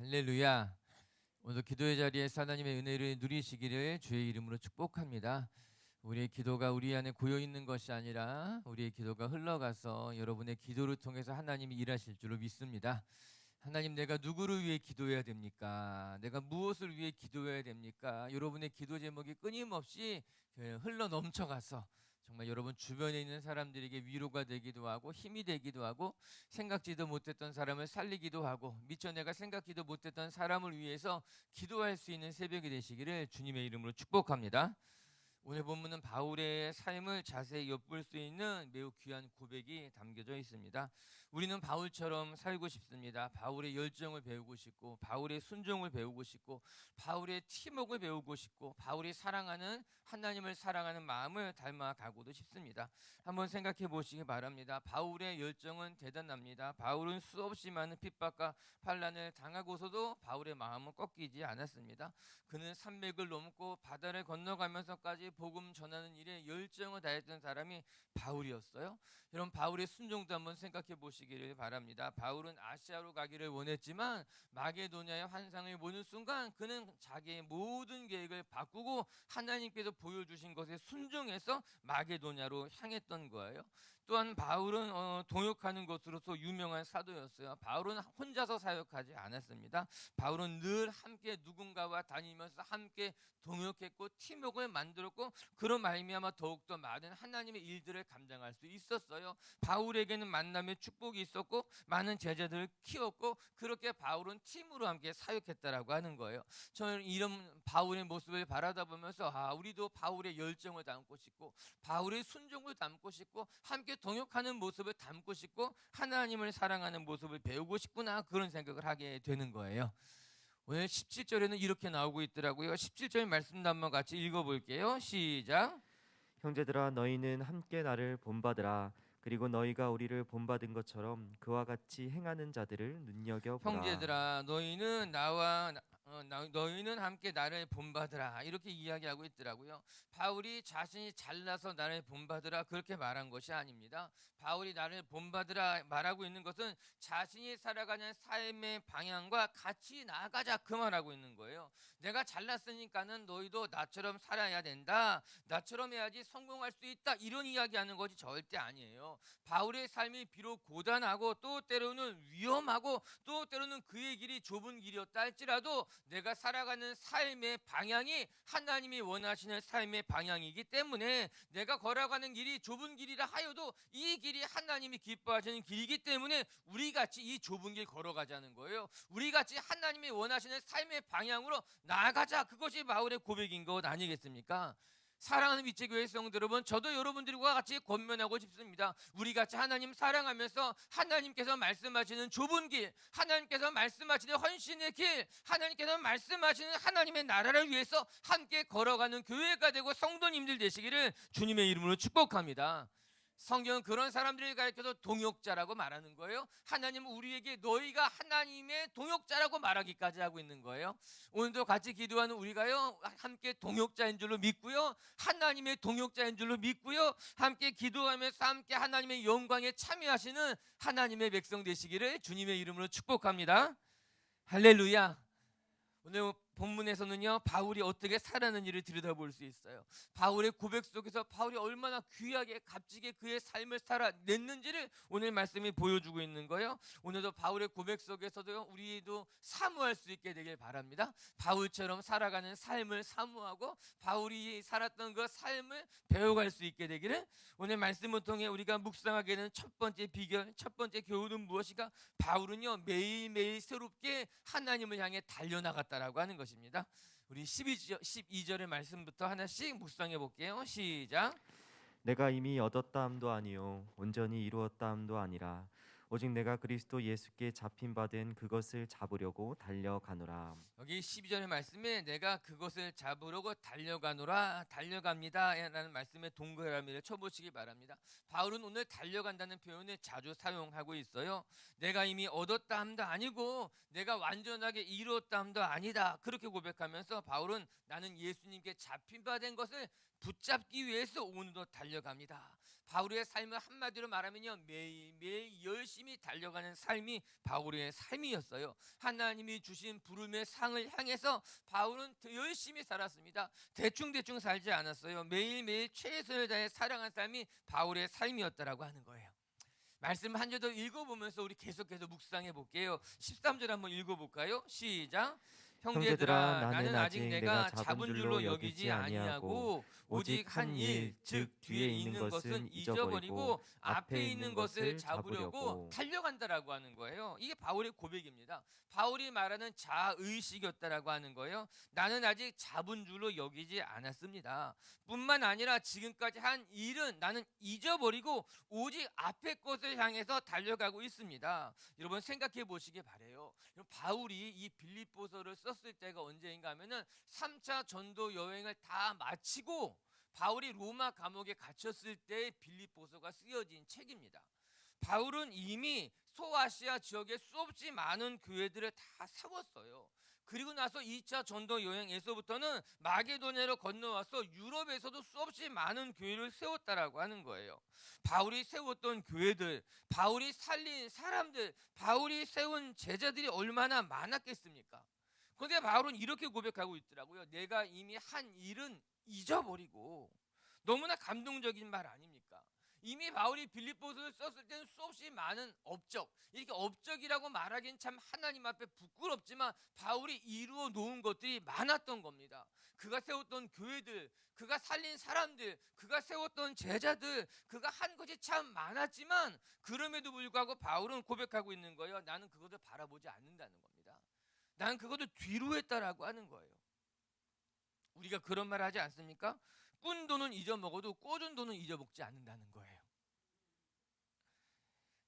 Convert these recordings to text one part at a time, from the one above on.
할렐루야. 오늘 기도의 자리에서 하나님의 은혜를 누리시기를 주의 이름으로 축복합니다. 우리의 기도가 우리 안에 고여 있는 것이 아니라 우리의 기도가 흘러가서 여러분의 기도를 통해서 하나님이 일하실 줄로 믿습니다. 하나님, 내가 누구를 위해 기도해야 됩니까? 내가 무엇을 위해 기도해야 됩니까? 여러분의 기도 제목이 끊임없이 흘러 넘쳐가서 정말 여러분 주변에 있는 사람들에게 위로가 되기도 하고 힘이 되기도 하고 생각지도 못했던 사람을 살리기도 하고 미처 내가 생각지도 못했던 사람을 위해서 기도할 수 있는 새벽이 되시기를 주님의 이름으로 축복합니다. 오늘 본문은 바울의 삶을 자세히 엿볼 수 있는 매우 귀한 고백이 담겨져 있습니다. 우리는 바울처럼 살고 싶습니다. 바울의 열정을 배우고 싶고, 바울의 순종을 배우고 싶고, 바울의 팀웍을 배우고 싶고, 바울이 사랑하는 하나님을 사랑하는 마음을 닮아가고도 싶습니다. 한번 생각해 보시기 바랍니다. 바울의 열정은 대단합니다. 바울은 수없이 많은 핍박과 환난을 당하고서도 바울의 마음은 꺾이지 않았습니다. 그는 산맥을 넘고 바다를 건너가면서까지 복음 전하는 일에 열정을 다했던 사람이 바울이었어요. 여러분, 바울의 순종도 한번 생각해 보시기를 바랍니다. 바울은 아시아로 가기를 원했지만 마게도냐의 환상을 보는 순간 그는 자기의 모든 계획을 바꾸고 하나님께서 보여주신 것에 순종해서 마게도냐로 향했던 거예요. 또한 바울은 동역하는 것으로서 유명한 사도였어요. 바울은 혼자서 사역하지 않았습니다. 바울은 늘 함께 누군가와 다니면서 함께 동역했고 팀워크를 만들었고, 그런 말미암아 더욱더 많은 하나님의 일들을 감당할 수 있었어요. 바울에게는 만남의 축복이 있었고 많은 제자들을 키웠고, 그렇게 바울은 팀으로 함께 사역했다라고 하는 거예요. 저는 이런 바울의 모습을 바라다 보면서 우리도 바울의 열정을 담고 싶고 바울의 순종을 담고 싶고 함께 동역하는 모습을 담고 싶고 하나님을 사랑하는 모습을 배우고 싶구나, 그런 생각을 하게 되는 거예요. 오늘 17절에는 이렇게 나오고 있더라고요. 17절 말씀도 한번 같이 읽어볼게요. 시작. 형제들아, 너희는 함께 나를 본받으라. 그리고 너희가 우리를 본받은 것처럼 그와 같이 행하는 자들을 눈여겨보라. 형제들아, 너희는 함께 나를 본받으라, 이렇게 이야기하고 있더라고요. 바울이 자신이 잘나서 나를 본받으라 그렇게 말한 것이 아닙니다. 바울이 나를 본받으라 말하고 있는 것은 자신이 살아가는 삶의 방향과 같이 나아가자, 그 말하고 있는 거예요. 내가 잘났으니까는 너희도 나처럼 살아야 된다, 나처럼 해야지 성공할 수 있다, 이런 이야기하는 것이 절대 아니에요. 바울의 삶이 비록 고단하고 또 때로는 위험하고 또 때로는 그의 길이 좁은 길이었다 할지라도 내가 살아가는 삶의 방향이 하나님이 원하시는 삶의 방향이기 때문에, 내가 걸어가는 길이 좁은 길이라 하여도 이 길이 하나님이 기뻐하시는 길이기 때문에 우리같이 이 좁은 길 걸어가자는 거예요. 우리같이 하나님이 원하시는 삶의 방향으로 나아가자, 그것이 바울의 고백인 것 아니겠습니까? 사랑하는 위치교회 성도 여러분, 저도 여러분들과 같이 권면하고 싶습니다. 우리 같이 하나님 사랑하면서 하나님께서 말씀하시는 좁은 길, 하나님께서 말씀하시는 헌신의 길, 하나님께서 말씀하시는 하나님의 나라를 위해서 함께 걸어가는 교회가 되고 성도님들 되시기를 주님의 이름으로 축복합니다. 성경은 그런 사람들을 가리켜서 동역자라고 말하는 거예요. 하나님은 우리에게 너희가 하나님의 동역자라고 말하기까지 하고 있는 거예요. 오늘도 같이 기도하는 우리가요, 함께 동역자인 줄로 믿고요, 하나님의 동역자인 줄로 믿고요, 함께 기도하면서 함께 하나님의 영광에 참여하시는 하나님의 백성 되시기를 주님의 이름으로 축복합니다. 할렐루야. 오늘 본문에서는요, 바울이 어떻게 살았는지를 들여다볼 수 있어요. 바울의 고백 속에서 바울이 얼마나 귀하게 값지게 그의 삶을 살아냈는지를 오늘 말씀이 보여주고 있는 거예요. 오늘도 바울의 고백 속에서도 우리도 사모할 수 있게 되길 바랍니다. 바울처럼 살아가는 삶을 사모하고 바울이 살았던 그 삶을 배워갈 수 있게 되기를, 오늘 말씀을 통해 우리가 묵상하게 되는 첫 번째 비결, 첫 번째 교훈은 무엇인가? 바울은요, 매일매일 새롭게 하나님을 향해 달려나갔다라고 하는 것입니다. 우리 12절의 말씀부터 하나씩 묵상해 볼게요. 시작. 내가 이미 얻었다함도 아니요 온전히 이루었다함도 아니라 오직 내가 그리스도 예수께 잡힌 바 된 그것을 잡으려고 달려가노라. 여기 12절의 말씀에 내가 그것을 잡으려고 달려가노라, 달려갑니다 라는 말씀에 동그라미를 쳐보시기 바랍니다. 바울은 오늘 달려간다는 표현을 자주 사용하고 있어요. 내가 이미 얻었다 함도 아니고 내가 완전하게 이루었다 함도 아니다, 그렇게 고백하면서 바울은 나는 예수님께 잡힌 바 된 것을 붙잡기 위해서 오늘도 달려갑니다. 바울의 삶을 한마디로 말하면요, 매일매일 열심히 달려가는 삶이 바울의 삶이었어요. 하나님이 주신 부름의 상을 향해서 바울은 열심히 살았습니다. 대충대충 살지 않았어요. 매일매일 최선을 다해 살아간 삶이 바울의 삶이었다라고 하는 거예요. 말씀 한 절 더 읽어보면서 우리 계속해서 묵상해 볼게요. 13절 한번 읽어볼까요? 시작. 형제들아, 나는 아직 내가 잡은 줄로 여기지 아니하고 오직 한 일, 즉 뒤에 있는 것은 잊어버리고 앞에 있는 것을 잡으려고 달려간다라고 하는 거예요. 이게 바울의 고백입니다. 바울이 말하는 자의식이었다라고 하는 거예요. 나는 아직 잡은 줄로 여기지 않았습니다. 뿐만 아니라 지금까지 한 일은 나는 잊어버리고 오직 앞에 것을 향해서 달려가고 있습니다. 여러분 생각해 보시기 바래요. 바울이 이 빌립보서를 썼을 때가 언제인가 하면은 3차 전도 여행을 다 마치고 바울이 로마 감옥에 갇혔을 때 빌립보서가 쓰여진 책입니다. 바울은 이미 소아시아 지역에 수없이 많은 교회들을 다 세웠어요. 그리고 나서 2차 전도 여행에서부터는 마게도냐로 건너와서 유럽에서도 수없이 많은 교회를 세웠다라고 하는 거예요. 바울이 세웠던 교회들, 바울이 살린 사람들, 바울이 세운 제자들이 얼마나 많았겠습니까? 그런데 바울은 이렇게 고백하고 있더라고요. 내가 이미 한 일은 잊어버리고. 너무나 감동적인 말 아닙니까? 이미 바울이 빌립보서를 썼을 때는 수없이 많은 업적, 이렇게 업적이라고 말하기엔 참 하나님 앞에 부끄럽지만 바울이 이루어 놓은 것들이 많았던 겁니다. 그가 세웠던 교회들, 그가 살린 사람들, 그가 세웠던 제자들, 그가 한 것이 참 많았지만 그럼에도 불구하고 바울은 고백하고 있는 거예요. 나는 그것을 바라보지 않는다는 겁니다. 나는 그것을 뒤로 했다라고 하는 거예요. 우리가 그런 말 하지 않습니까? 꾼 돈은 잊어먹어도 꿔준 돈은 잊어먹지 않는다는 거예요.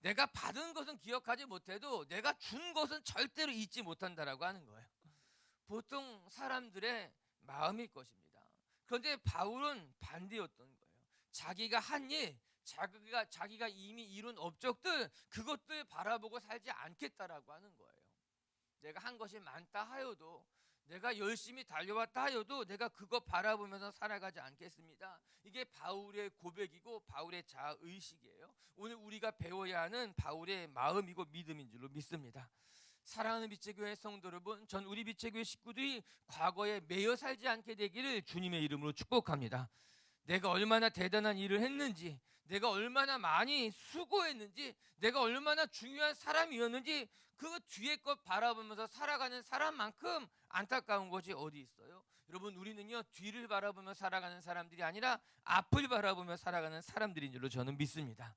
내가 받은 것은 기억하지 못해도 내가 준 것은 절대로 잊지 못한다라고 하는 거예요. 보통 사람들의 마음일 것입니다. 그런데 바울은 반대였던 거예요. 자기가 한 일, 자기가 이미 이룬 업적들, 그것들 바라보고 살지 않겠다라고 하는 거예요. 내가 한 것이 많다 하여도, 내가 열심히 달려왔다 하여도 내가 그거 바라보면서 살아가지 않겠습니다. 이게 바울의 고백이고 바울의 자의식이에요. 오늘 우리가 배워야 하는 바울의 마음이고 믿음인 줄로 믿습니다. 사랑하는 빛의교회 성도 여러분, 전 우리 빛의교회 식구들이 과거에 매여 살지 않게 되기를 주님의 이름으로 축복합니다. 내가 얼마나 대단한 일을 했는지, 내가 얼마나 많이 수고했는지, 내가 얼마나 중요한 사람이었는지 그 뒤에 것 바라보면서 살아가는 사람만큼 안타까운 것이 어디 있어요? 여러분, 우리는요 뒤를 바라보며 살아가는 사람들이 아니라 앞을 바라보며 살아가는 사람들인 줄로 저는 믿습니다.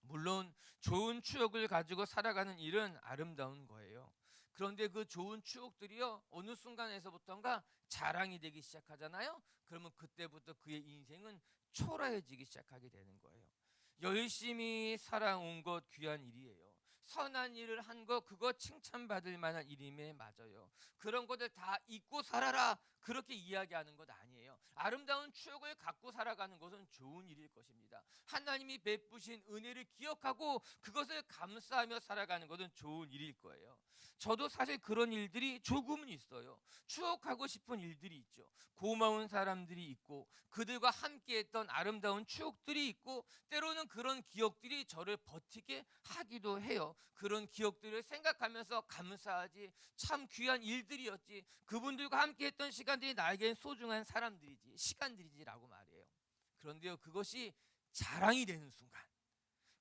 물론 좋은 추억을 가지고 살아가는 일은 아름다운 거예요. 그런데 그 좋은 추억들이요 어느 순간에서부터인가 자랑이 되기 시작하잖아요. 그러면 그때부터 그의 인생은 초라해지기 시작하게 되는 거예요. 열심히 살아온 것 귀한 일이에요. 선한 일을 한 거 그거 칭찬받을 만한 일임에 맞아요. 그런 것들 다 잊고 살아라 그렇게 이야기하는 것 아니에요. 아름다운 추억을 갖고 살아가는 것은 좋은 일일 것입니다. 하나님이 베푸신 은혜를 기억하고 그것을 감사하며 살아가는 것은 좋은 일일 거예요. 저도 사실 그런 일들이 조금은 있어요. 추억하고 싶은 일들이 있죠. 고마운 사람들이 있고 그들과 함께했던 아름다운 추억들이 있고 때로는 그런 기억들이 저를 버티게 하기도 해요. 그런 기억들을 생각하면서 감사하지, 참 귀한 일들이었지, 그분들과 함께했던 시간들이 나에겐 소중한 사람들이지, 시간들이지라고 말해요. 그런데요 그것이 자랑이 되는 순간,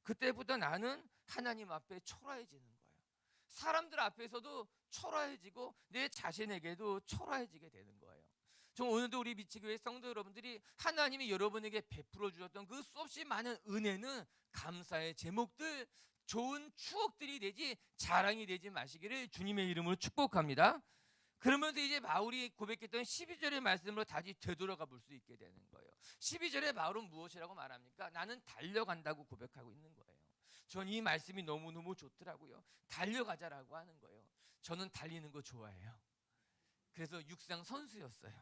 그때부터 나는 하나님 앞에 초라해지는 거예요. 사람들 앞에서도 초라해지고 내 자신에게도 초라해지게 되는 거예요. 저 오늘도 우리 미치교회 성도 여러분들이 하나님이 여러분에게 베풀어 주셨던 그 수없이 많은 은혜는 감사의 제목들, 좋은 추억들이 되지 자랑이 되지 마시기를 주님의 이름으로 축복합니다. 그러면서 이제 바울이 고백했던 12절의 말씀으로 다시 되돌아가 볼 수 있게 되는 거예요. 12절에 바울은 무엇이라고 말합니까? 나는 달려간다고 고백하고 있는 거예요. 전 이 말씀이 너무너무 좋더라고요. 달려가자라고 하는 거예요. 저는 달리는 거 좋아해요. 그래서 육상 선수였어요.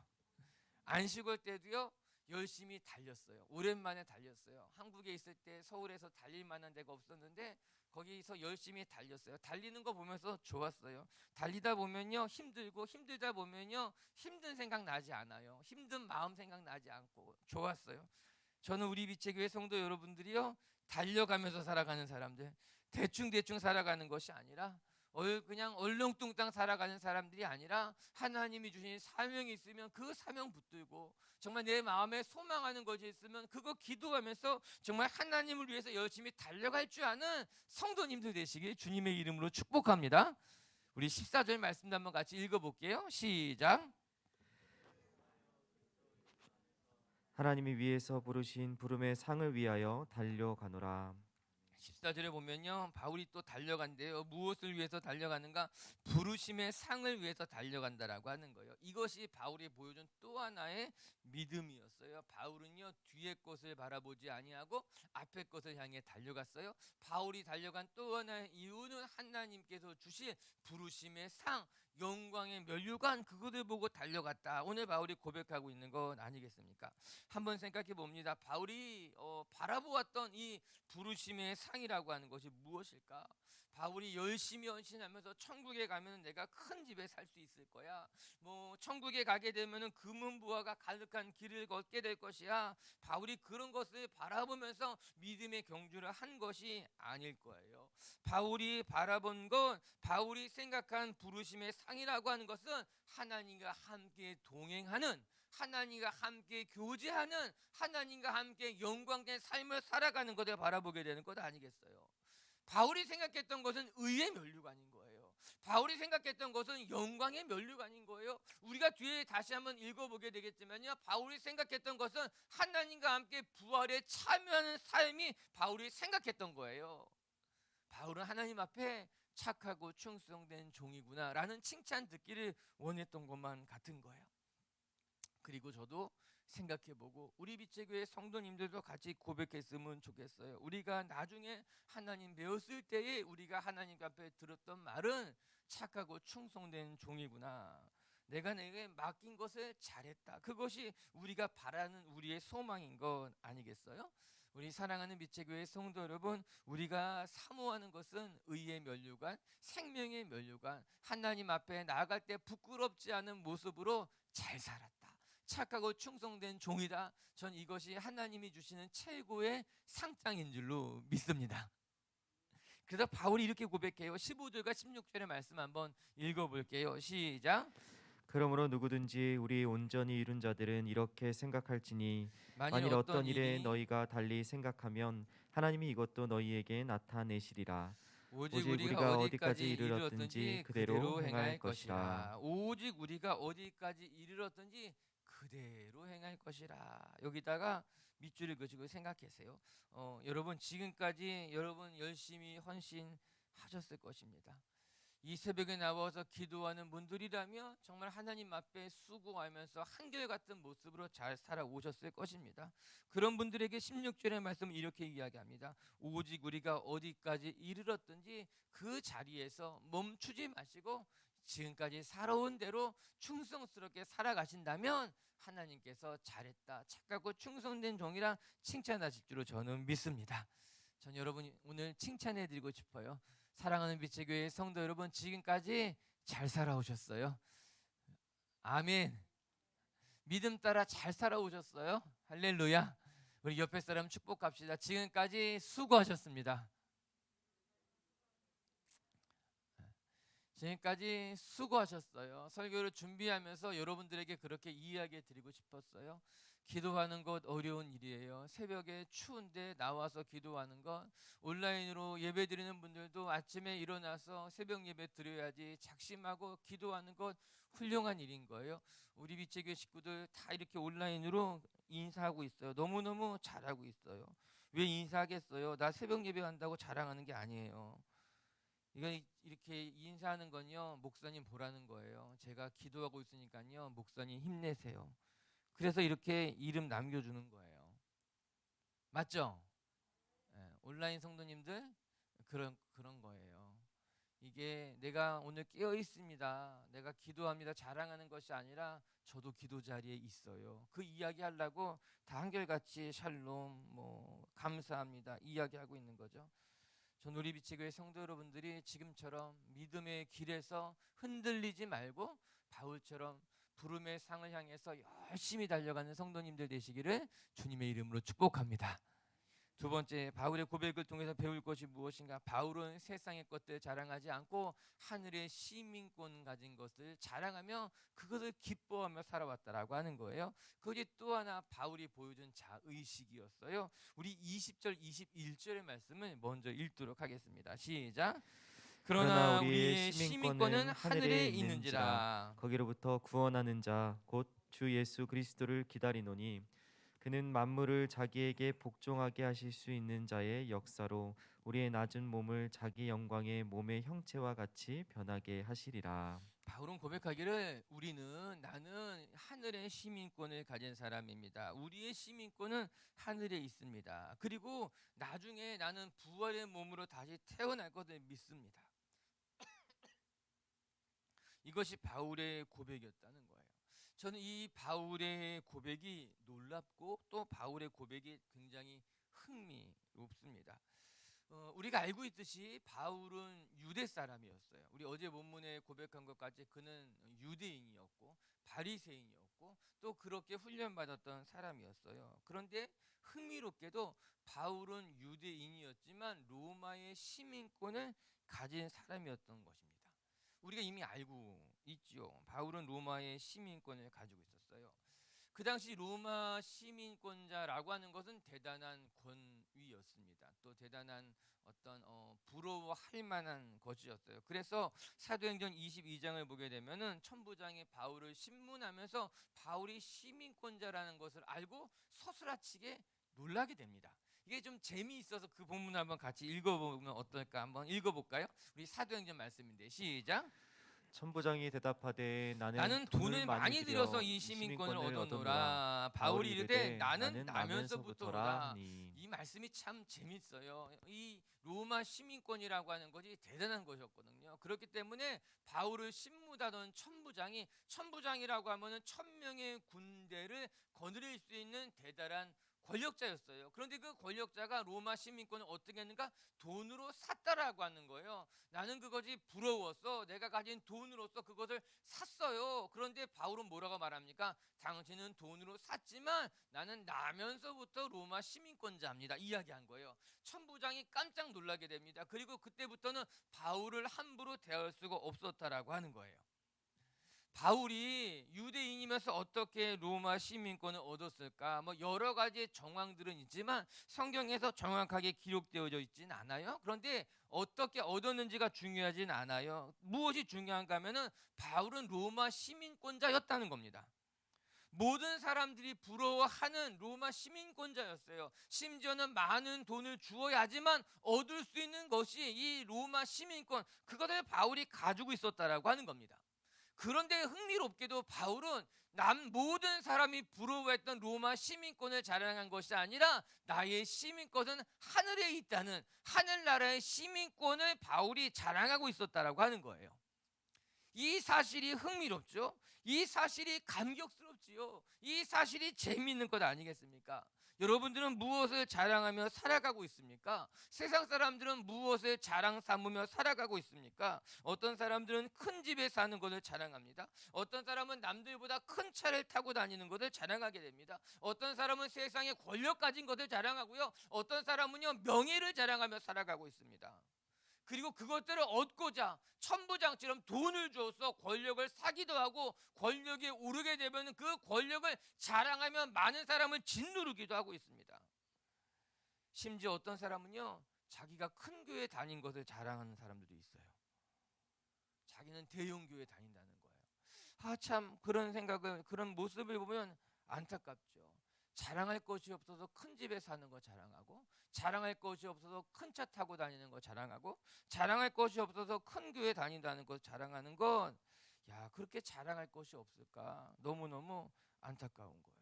안식월 때도요 열심히 달렸어요. 오랜만에 달렸어요. 한국에 있을 때 서울에서 달릴 만한 데가 없었는데 거기서 열심히 달렸어요. 달리는 거 보면서 좋았어요. 달리다 보면요 힘들고 힘들다 보면요 힘든 생각 나지 않아요. 힘든 마음 생각 나지 않고 좋았어요. 저는 우리 빛의 교회 성도 여러분들이요, 달려가면서 살아가는 사람들, 대충 살아가는 것이 아니라 그냥 얼렁뚱땅 살아가는 사람들이 아니라 하나님이 주신 사명이 있으면 그 사명 붙들고, 정말 내 마음에 소망하는 것이 있으면 그거 기도하면서 정말 하나님을 위해서 열심히 달려갈 줄 아는 성도님들 되시길 주님의 이름으로 축복합니다. 우리 14절 말씀도 한번 같이 읽어볼게요. 시작. 하나님이 위에서 부르신 부름의 상을 위하여 달려가노라. 14절에 보면요, 바울이 또 달려간대요. 무엇을 위해서 달려가는가? 부르심의 상을 위해서 달려간다라고 하는 거예요. 이것이 바울이 보여준 또 하나의 믿음이었어요. 바울은요, 뒤의 것을 바라보지 아니하고 앞의 것을 향해 달려갔어요. 바울이 달려간 또 하나의 이유는 하나님께서 주신 부르심의 상, 영광의 면류관, 그것을 보고 달려갔다. 오늘 바울이 고백하고 있는 건 아니겠습니까? 한번 생각해 봅니다. 바울이 바라보았던 이 부르심의 상이라고 하는 것이 무엇일까? 바울이 열심히 헌신하면서 천국에 가면 내가 큰 집에 살 수 있을 거야. 천국에 가게 되면은 금은부화가 가득한 길을 걷게 될 것이야. 바울이 그런 것을 바라보면서 믿음의 경주를 한 것이 아닐 거예요. 바울이 바라본 건, 바울이 생각한 부르심의 상이라고 하는 것은 하나님과 함께 동행하는, 하나님과 함께 교제하는, 하나님과 함께 영광된 삶을 살아가는 것을 바라보게 되는 것 아니겠어요? 바울이 생각했던 것은 의의 면류관인 거예요. 바울이 생각했던 것은 영광의 면류관인 거예요. 우리가 뒤에 다시 한번 읽어보게 되겠지만요, 바울이 생각했던 것은 하나님과 함께 부활에 참여하는 삶이 바울이 생각했던 거예요. 바울은 하나님 앞에 착하고 충성된 종이구나 라는 칭찬 듣기를 원했던 것만 같은 거예요. 그리고 저도 생각해보고 우리 빛의 교회 성도님들도 같이 고백했으면 좋겠어요. 우리가 나중에 하나님 배웠을 때에 우리가 하나님 앞에 들었던 말은 착하고 충성된 종이구나, 내가 내게 맡긴 것을 잘했다, 그것이 우리가 바라는 우리의 소망인 것 아니겠어요? 우리 사랑하는 빛의 교회 성도 여러분, 우리가 사모하는 것은 의의 면류관, 생명의 면류관, 하나님 앞에 나아갈 때 부끄럽지 않은 모습으로 잘 살았다, 착하고 충성된 종이다. 전 이것이 하나님이 주시는 최고의 상장인 줄로 믿습니다. 그래서 바울이 이렇게 고백해요. 15절과 16절의 말씀 한번 읽어볼게요. 시작. 그러므로 누구든지 우리 온전히 이룬 자들은 이렇게 생각할지니 만일 만일 어떤 어떤 일에 일이 너희가 달리 생각하면 하나님이 이것도 너희에게 나타내시리라. 오직 오직 우리가 우리가 어디까지 어디까지 이르렀든지 이르렀든지 그대로 행할 것이라. 오직 우리가 어디까지 이르렀든지 그대로 행할 것이라. 여기다가 밑줄을 그시고 생각하세요. 여러분 지금까지 여러분 열심히 헌신하셨을 것입니다. 이 새벽에 나와서 기도하는 분들이라면 정말 하나님 앞에 수고하면서 한결같은 모습으로 잘 살아오셨을 것입니다. 그런 분들에게 16절의 말씀은 이렇게 이야기합니다. 오직 우리가 어디까지 이르렀든지 그 자리에서 멈추지 마시고 지금까지 살아온 대로 충성스럽게 살아가신다면 하나님께서 잘했다, 착하고 충성된 종이라 칭찬하실 줄로 저는 믿습니다. 전 여러분 오늘 칭찬해 드리고 싶어요. 사랑하는 빛의 교회 성도 여러분, 지금까지 잘 살아오셨어요. 아멘. 믿음 따라 잘 살아오셨어요. 할렐루야. 우리 옆에 사람 축복합시다. 지금까지 수고하셨습니다. 지금까지 수고하셨어요. 설교를 준비하면서 여러분들에게 그렇게 이야기해 드리고 싶었어요. 기도하는 것 어려운 일이에요. 새벽에 추운데 나와서 기도하는 것, 온라인으로 예배 드리는 분들도 아침에 일어나서 새벽 예배 드려야지 작심하고 기도하는 것 훌륭한 일인 거예요. 우리 빛의 교회 식구들 다 이렇게 온라인으로 인사하고 있어요. 너무너무 잘하고 있어요. 왜 인사하겠어요? 나 새벽 예배 한다고 자랑하는 게 아니에요. 이거 이렇게 인사하는 건요, 목사님 보라는 거예요. 제가 기도하고 있으니까요, 목사님 힘내세요. 그래서 이렇게 이름 남겨주는 거예요. 맞죠? 예, 온라인 성도님들 그런 거예요. 이게 내가 오늘 깨어 있습니다, 내가 기도합니다 자랑하는 것이 아니라 저도 기도 자리에 있어요. 그 이야기 하려고 다 한결같이 샬롬 감사합니다 이야기하고 있는 거죠. 전 우리 빛의 교회 성도 여러분들이 지금처럼 믿음의 길에서 흔들리지 말고 바울처럼 부름의 상을 향해서 열심히 달려가는 성도님들 되시기를 주님의 이름으로 축복합니다. 두 번째, 바울의 고백을 통해서 배울 것이 무엇인가? 바울은 세상의 것들 자랑하지 않고 하늘의 시민권 가진 것을 자랑하며 그것을 기뻐하며 살아왔다라고 하는 거예요. 그것이 또 하나 바울이 보여준 자의식이었어요. 우리 20절 21절의 말씀을 먼저 읽도록 하겠습니다. 시작. 그러나 우리의 시민권은 하늘에 있는지라. 거기로부터 구원하는 자 곧 주 예수 그리스도를 기다리노니 그는 만물을 자기에게 복종하게 하실 수 있는 자의 역사로 우리의 낮은 몸을 자기 영광의 몸의 형체와 같이 변하게 하시리라. 바울은 고백하기를 나는 하늘의 시민권을 가진 사람입니다. 우리의 시민권은 하늘에 있습니다. 그리고 나중에 나는 부활의 몸으로 다시 태어날 것을 믿습니다. 이것이 바울의 고백이었다는 거예요. 저는 이 바울의 고백이 놀랍고 또 바울의 고백이 굉장히 흥미롭습니다. 우리가 알고 있듯이 바울은 유대 사람이었어요. 우리 어제 본문에 고백한 것 같이 그는 유대인이었고 바리새인이었고 또 그렇게 훈련받았던 사람이었어요. 그런데 흥미롭게도 바울은 유대인이었지만 로마의 시민권을 가진 사람이었던 것입니다. 우리가 이미 알고 있죠. 바울은 로마의 시민권을 가지고 있었어요. 그 당시 로마 시민권자라고 하는 것은 대단한 권위였습니다. 또 대단한 어떤 부러워할 만한 것이었어요. 그래서 사도행전 22장을 보게 되면은 천부장이 바울을 신문하면서 바울이 시민권자라는 것을 알고 서스라치게 놀라게 됩니다. 이게 좀 재미있어서 그 본문 한번 같이 읽어보면 어떨까? 한번 읽어볼까요? 우리 사도행전 말씀인데 시작. 천부장이 대답하되 나는 돈을 많이 들여서 이 시민권을 얻었노라. 바울이 이르되 나는 나면서부터로다. 하니 이 말씀이 참 재밌어요. 이 로마 시민권이라고 하는 것이 대단한 것이었거든요. 그렇기 때문에 바울을 신무다던 천부장이라고 하면은 1000명의 군대를 거느릴 수 있는 대단한 권력자였어요. 그런데 그 권력자가 로마 시민권을 어떻게 했는가? 돈으로 샀다라고 하는 거예요. 나는 그것이 부러워서 내가 가진 돈으로서 그것을 샀어요. 그런데 바울은 뭐라고 말합니까? 당신은 돈으로 샀지만 나는 나면서부터 로마 시민권자입니다. 이야기한 거예요. 천부장이 깜짝 놀라게 됩니다. 그리고 그때부터는 바울을 함부로 대할 수가 없었다라고 하는 거예요. 바울이 유대인이면서 어떻게 로마 시민권을 얻었을까? 뭐 여러 가지 정황들은 있지만 성경에서 정확하게 기록되어져 있진 않아요. 그런데 어떻게 얻었는지가 중요하진 않아요. 무엇이 중요한가 하면은 바울은 로마 시민권자였다는 겁니다. 모든 사람들이 부러워하는 로마 시민권자였어요. 심지어는 많은 돈을 주어야지만 얻을 수 있는 것이 이 로마 시민권, 그것을 바울이 가지고 있었다라고 하는 겁니다. 그런데 흥미롭게도 바울은 모든 사람이 부러워했던 로마 시민권을 자랑한 것이 아니라 나의 시민권은 하늘에 있다는 하늘나라의 시민권을 바울이 자랑하고 있었다라고 하는 거예요. 이 사실이 흥미롭죠. 이 사실이 감격스럽지요. 이 사실이 재미있는 것 아니겠습니까? 여러분들은 무엇을 자랑하며 살아가고 있습니까? 세상 사람들은 무엇을 자랑 삼으며 살아가고 있습니까? 어떤 사람들은 큰 집에 사는 것을 자랑합니다. 어떤 사람은 남들보다 큰 차를 타고 다니는 것을 자랑하게 됩니다. 어떤 사람은 세상에 권력 가진 것을 자랑하고요. 어떤 사람은요 명예를 자랑하며 살아가고 있습니다. 그리고 그것들을 얻고자 천부장처럼 돈을 줘서 권력을 사기도 하고 권력에 오르게 되면 그 권력을 자랑하며 많은 사람을 짓누르기도 하고 있습니다. 심지어 어떤 사람은요 자기가 큰 교회 다닌 것을 자랑하는 사람들도 있어요. 자기는 대형 교회 다닌다는 거예요. 참 그런 생각을, 그런 모습을 보면 안타깝죠. 자랑할 것이 없어서 큰 집에 사는 거 자랑하고, 자랑할 것이 없어서 큰 차 타고 다니는 거 자랑하고, 자랑할 것이 없어서 큰 교회 다닌다는 거 자랑하는 건, 그렇게 자랑할 것이 없을까? 너무너무 안타까운 거예요.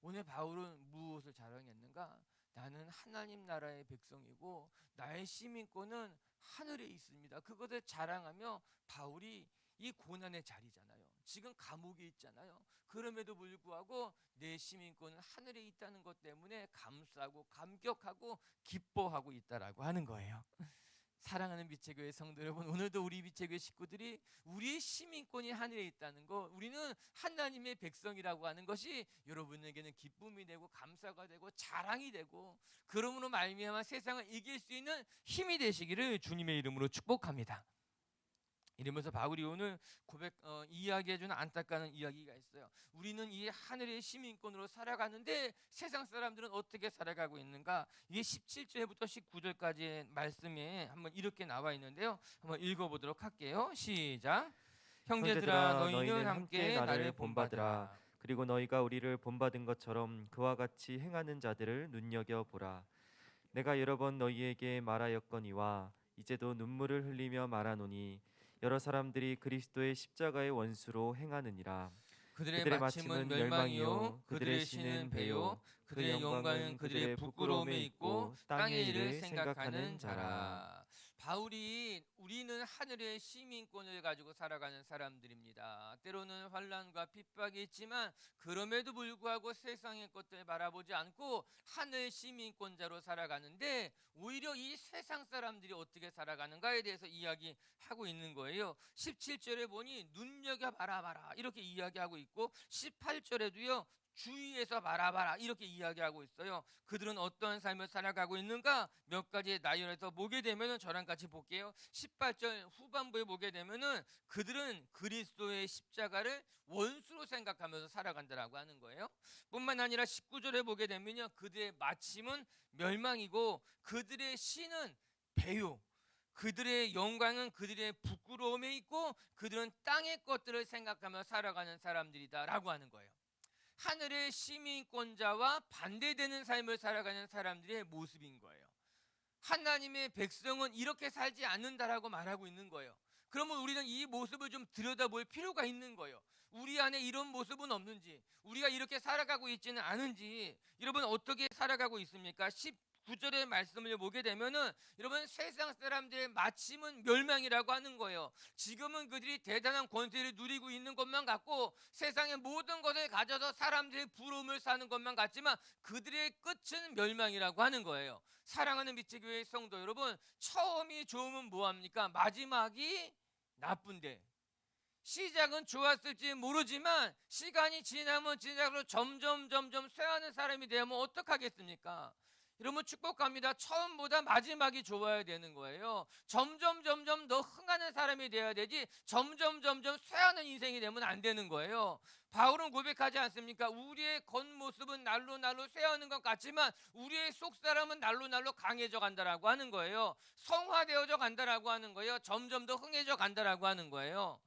오늘 바울은 무엇을 자랑했는가? 나는 하나님 나라의 백성이고 나의 시민권은 하늘에 있습니다. 그것을 자랑하며 바울이 이 고난의 자리잖아요. 지금 감옥에 있잖아요. 그럼에도 불구하고 내 시민권은 하늘에 있다는 것 때문에 감사하고 감격하고 기뻐하고 있다라고 하는 거예요. 사랑하는 빛의 교회 성도 여러분, 오늘도 우리 빛의 교회 식구들이 우리의 시민권이 하늘에 있다는 것, 우리는 하나님의 백성이라고 하는 것이 여러분에게는 기쁨이 되고 감사가 되고 자랑이 되고, 그러므로 말미암아 세상을 이길 수 있는 힘이 되시기를 주님의 이름으로 축복합니다. 이러면서 바울이 오늘 이야기해주는 안타까운 이야기가 있어요. 우리는 이 하늘의 시민권으로 살아가는데 세상 사람들은 어떻게 살아가고 있는가? 이게 17절부터 19절까지의 말씀에 한번 이렇게 나와 있는데요, 한번 읽어보도록 할게요. 시작. 형제들아, 너희는 함께 나를 본받으라. 그리고 너희가 우리를 본받은 것처럼 그와 같이 행하는 자들을 눈여겨보라. 내가 여러 번 너희에게 말하였거니와 이제도 눈물을 흘리며 말하노니 여러 사람들이 그리스도의 십자가의 원수로 행하느니라. 그들의 마침은 멸망이요 그들의 신은 배요 그들의 영광은 그들의 부끄러움에 있고 땅의 일을 생각하는 자라. 바울이 우리는 하늘의 시민권을 가지고 살아가는 사람들입니다. 때로는 환난과 핍박이 있지만 그럼에도 불구하고 세상의 것들 바라보지 않고 하늘 시민권자로 살아가는데, 오히려 이 세상 사람들이 어떻게 살아가는가에 대해서 이야기하고 있는 거예요. 17절에 보니 눈여겨 바라봐라 이렇게 이야기하고 있고, 18절에도요 주위에서 바라봐라 이렇게 이야기하고 있어요. 그들은 어떠한 삶을 살아가고 있는가 몇 가지의 나열해서 보게 되면은, 저랑 같이 볼게요. 18절 후반부에 보게 되면은 그들은 그리스도의 십자가를 원수로 생각하면서 살아간다라고 하는 거예요. 뿐만 아니라 19절에 보게 되면요, 그들의 마침은 멸망이고 그들의 신은 배요 그들의 영광은 그들의 부끄러움에 있고 그들은 땅의 것들을 생각하며 살아가는 사람들이다라고 하는 거예요. 하늘의 시민권자와 반대되는 삶을 살아가는 사람들의 모습인 거예요. 하나님의 백성은 이렇게 살지 않는다라고 말하고 있는 거예요. 그러면 우리는 이 모습을 좀 들여다볼 필요가 있는 거예요. 우리 안에 이런 모습은 없는지, 우리가 이렇게 살아가고 있지는 않은지, 여러분 어떻게 살아가고 있습니까? 19절의 말씀을 보게 되면은 여러분, 세상 사람들의 마침은 멸망이라고 하는 거예요. 지금은 그들이 대단한 권세를 누리고 있는 것만 같고 세상의 모든 것을 가져서 사람들의 부러움을 사는 것만 같지만 그들의 끝은 멸망이라고 하는 거예요. 사랑하는 빛의 교회 성도 여러분, 처음이 좋으면 뭐합니까? 마지막이 나쁜데, 시작은 좋았을지 모르지만 시간이 지나면 지날수록 점점 쇠하는 사람이 되면 어떡하겠습니까? 여러분 축복합니다. 처음보다 마지막이 좋아야 되는 거예요. 점점 더 흥하는 사람이 되어야 되지 점점 쇠하는 인생이 되면 안 되는 거예요. 바울은 고백하지 않습니까? 우리의 겉모습은 날로 쇠하는 것 같지만 우리의 속사람은 날로 강해져 간다라고 하는 거예요. 성화되어져 간다라고 하는 거예요. 점점 더 흥해져 간다라고 하는 거예요.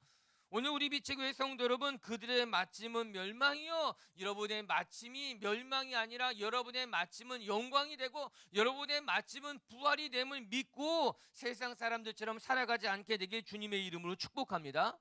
오늘 우리 빛의 교회 성도 여러분, 그들의 마침은 멸망이요, 여러분의 마침이 멸망이 아니라 여러분의 마침은 영광이 되고 여러분의 마침은 부활이 됨을 믿고 세상 사람들처럼 살아가지 않게 되길 주님의 이름으로 축복합니다.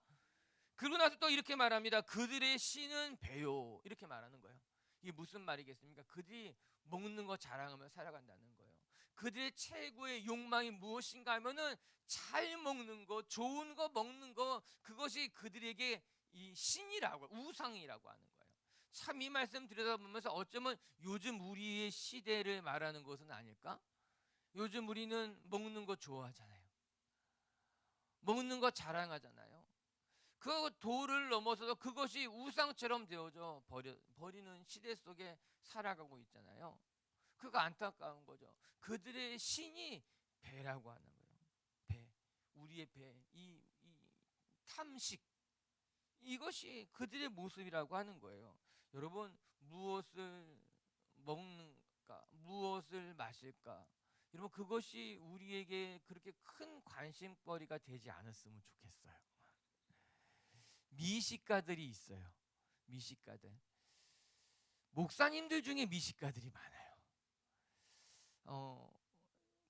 그러고 나서 또 이렇게 말합니다. 그들의 신은 배요, 이렇게 말하는 거예요. 이게 무슨 말이겠습니까? 그들이 먹는 거 자랑하며 살아간다는 거예요. 그들의 최고의 욕망이 무엇인가 하면은 잘 먹는 거, 좋은 거 먹는 거, 그것이 그들에게 이 신이라고, 우상이라고 하는 거예요. 참 이 말씀 들여다보면서 어쩌면 요즘 우리의 시대를 말하는 것은 아닐까? 요즘 우리는 먹는 거 좋아하잖아요. 먹는 거 자랑하잖아요. 그 도를 넘어서도 그것이 우상처럼 되어져 버리는 시대 속에 살아가고 있잖아요. 그거 안타까운 거죠. 그들의 신이 배라고 하는 거예요. 배, 우리의 배, 이 탐식, 이것이 그들의 모습이라고 하는 거예요. 여러분, 무엇을 먹는가, 무엇을 마실까, 여러분 그것이 우리에게 그렇게 큰 관심거리가 되지 않았으면 좋겠어요. 미식가들이 있어요. 미식가들, 목사님들 중에 미식가들이 많아요.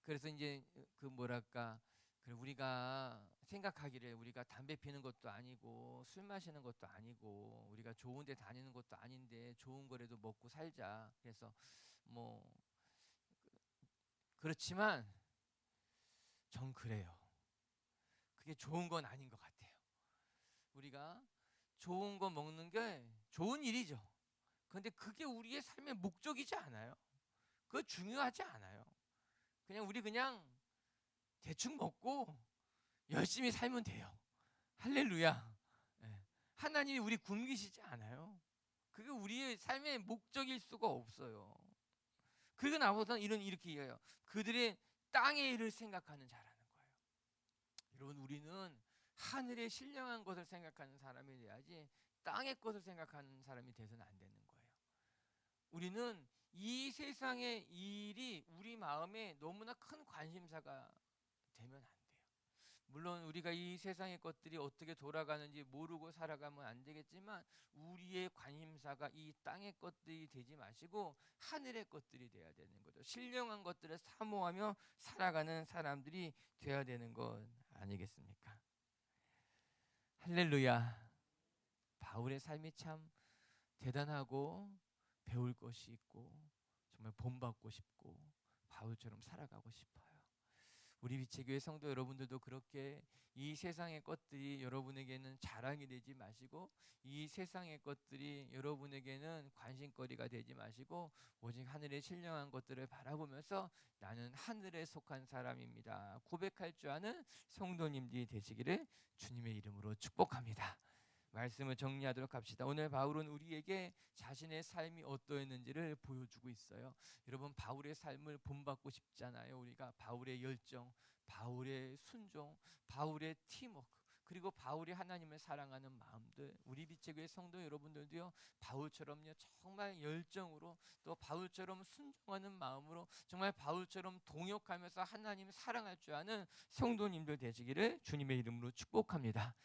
그래서 이제 그 뭐랄까, 우리가 생각하기를 우리가 담배 피는 것도 아니고 술 마시는 것도 아니고 우리가 좋은 데 다니는 것도 아닌데 좋은 거라도 먹고 살자. 그래서 뭐 그렇지만 전 그래요. 그게 좋은 건 아닌 것 같아요. 우리가 좋은 거 먹는 게 좋은 일이죠. 그런데 그게 우리의 삶의 목적이지 않아요. 그거 중요하지 않아요. 그냥 우리 그냥 대충 먹고 열심히 살면 돼요. 할렐루야. 예. 하나님이 우리 굶기시지 않아요. 그게 우리의 삶의 목적일 수가 없어요. 그리고 나보다 이렇게 얘기해요. 그들의 땅의 일을 생각하는 자라는 거예요. 여러분, 우리는 하늘의 신령한 것을 생각하는 사람이 돼야지 땅의 것을 생각하는 사람이 돼서는 안 되는 거예요. 우리는 이 세상의 일이 우리 마음에 너무나 큰 관심사가 되면 안 돼요. 물론 우리가 이 세상의 것들이 어떻게 돌아가는지 모르고 살아가면 안 되겠지만 우리의 관심사가 이 땅의 것들이 되지 마시고 하늘의 것들이 돼야 되는 거죠. 신령한 것들을 사모하며 살아가는 사람들이 돼야 되는 것 아니겠습니까? 할렐루야. 바울의 삶이 참 대단하고 배울 것이 있고 정말 본받고 싶고 바울처럼 살아가고 싶어요. 우리 빛의 교회 성도 여러분들도 그렇게 이 세상의 것들이 여러분에게는 자랑이 되지 마시고 이 세상의 것들이 여러분에게는 관심거리가 되지 마시고 오직 하늘의 신령한 것들을 바라보면서 나는 하늘에 속한 사람입니다 고백할 줄 아는 성도님들이 되시기를 주님의 이름으로 축복합니다. 말씀을 정리하도록 합시다. 오늘 바울은 우리에게 자신의 삶이 어떠했는지를 보여주고 있어요. 여러분, 바울의 삶을 본받고 싶잖아요. 우리가 바울의 열정, 바울의 순종, 바울의 팀워크, 그리고 바울이 하나님을 사랑하는 마음들, 우리 빛의 교회 성도 여러분들도요, 바울처럼요 정말 열정으로 또 바울처럼 순종하는 마음으로 정말 바울처럼 동역하면서 하나님을 사랑할 줄 아는 성도님들 되시기를 주님의 이름으로 축복합니다.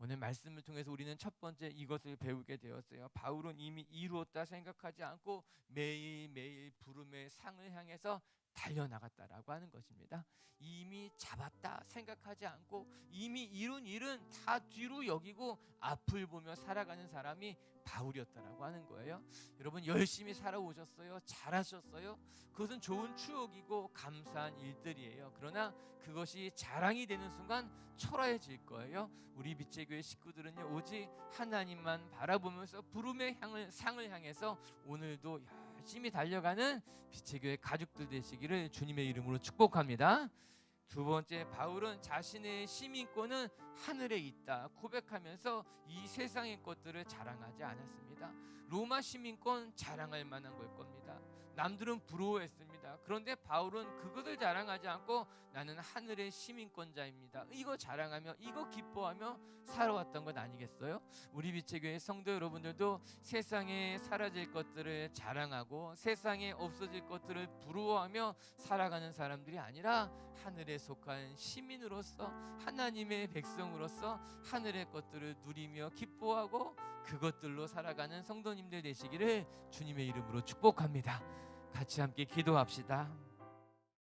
오늘 말씀을 통해서 우리는 첫 번째 이것을 배우게 되었어요. 바울은 이미 이루었다 생각하지 않고 매일매일 부름의 상을 향해서 달려나갔다라고 하는 것입니다. 이미 잡았다 생각하지 않고 이미 이룬 일은 다 뒤로 여기고 앞을 보며 살아가는 사람이 바울이었다라고 하는 거예요. 여러분, 열심히 살아오셨어요. 잘하셨어요. 그것은 좋은 추억이고 감사한 일들이에요. 그러나 그것이 자랑이 되는 순간 초라해질 거예요. 우리 빛의 교회 식구들은요 오직 하나님만 바라보면서 부름의 상을 향해서 오늘도 열심히 달려가는 빛의 교회 가족들 되시기를 주님의 이름으로 축복합니다. 두 번째, 바울은 자신의 시민권은 하늘에 있다 고백하면서 이 세상의 것들을 자랑하지 않았습니다. 로마 시민권 자랑할 만한 걸 겁니다. 남들은 부러워했습니다. 그런데 바울은 그것을 자랑하지 않고 나는 하늘의 시민권자입니다. 이거 자랑하며 이거 기뻐하며 살아왔던 것 아니겠어요? 우리 빛의 교회 성도 여러분들도 세상에 사라질 것들을 자랑하고 세상에 없어질 것들을 부러워하며 살아가는 사람들이 아니라 하늘에 속한 시민으로서 하나님의 백성으로서 하늘의 것들을 누리며 기뻐하고 그것들로 살아가는 성도님들 되시기를 주님의 이름으로 축복합니다. 같이 함께 기도합시다.